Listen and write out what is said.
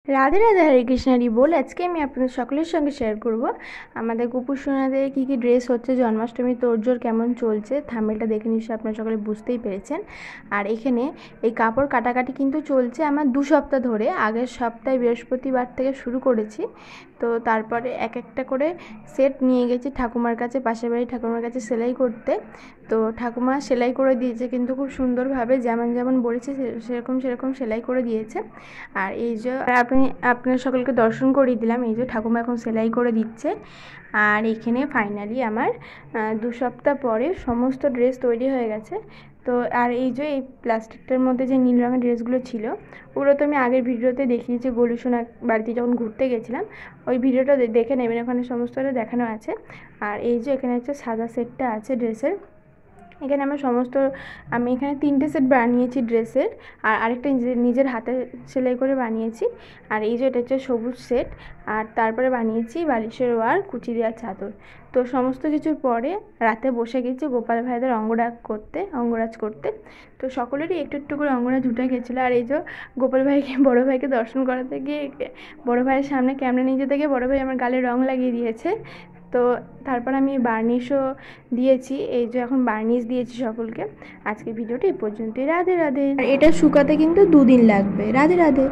রাধে রাধে, হরে কৃষ্ণ হরি বল। আজকে আমি আপনাদের সকলের সঙ্গে শেয়ার করব আমাদের গোপু সোনাদের কী কী ড্রেস হচ্ছে, জন্মাষ্টমী তোড়জোড় কেমন চলছে। থাম্বনেলটা দেখে নিশ্চয়ই আপনারা সকলে বুঝতেই পেরেছেন। আর এখানে এই কাপড় কাটাকাটি কিন্তু চলছে আমার 2 সপ্তাহ ধরে। আগের সপ্তাহে বৃহস্পতিবার থেকে শুরু করেছি। তো তারপরে এক একটা করে সেট নিয়ে গেছি ঠাকুমার কাছে, পাশের বাড়ি ঠাকুমার কাছে সেলাই করতে। তো ঠাকুমা সেলাই করে দিয়েছে, কিন্তু খুব সুন্দরভাবে যেমন যেমন বলেছে সেরকম সেরকম সেলাই করে দিয়েছে। আর এই যে আপনার সকলকে দর্শন করিয়ে দিলাম, এই যে ঠাকুমা এখন সেলাই করে দিচ্ছে। আর এখানে ফাইনালি আমার 2 সপ্তাহ পরে সমস্ত ড্রেস তৈরি হয়ে গেছে। তো আর এই যে এই প্লাস্টিকটার মধ্যে যে নীল রঙের ড্রেসগুলো ছিল, ওগুলো তো আমি আগের ভিডিওতে দেখিয়েছি, গোলুসোনা বাড়িতে যখন ঘুরতে গেছিলাম ওই ভিডিওটা দেখে নেবেন, ওখানে সমস্তটা দেখানো আছে। আর এই যে এখানে হচ্ছে সাদা সেটটা আছে ড্রেসের। এখানে আমি এখানে 3টে সেট বানিয়েছি ড্রেসের, আর আরেকটা নিজের হাতে সেলাই করে বানিয়েছি। আর এই যে এটা হচ্ছে সবুজ সেট, আর তারপরে বানিয়েছি বালিশের ওয়ার, কুচি দেওয়ার চাদর। তো সমস্ত কিছুর পরে রাতে বসে গেছি গোপাল ভাইদের অঙ্গরাজ করতে। তো সকলেরই একটু একটু করে অঙ্গরাজ উঠে গেছিলো। আর এই যে বড়ো ভাইকে দর্শন করাতে গিয়ে বড়ো ভাইয়ের সামনে ক্যামেরা নিয়ে যেতে গিয়ে বড়ো ভাই আমার গালে রং লাগিয়ে দিয়েছে। তো তারপর আমি বার্নিশও দিয়েছি, এই যে এখন বার্নিশ দিয়েছি সকলকে। আজকে ভিডিওটা এই পর্যন্তই। রাধে রাধে। আর এটা শুকাতে কিন্তু 2 দিন লাগবে। রাধে রাধে।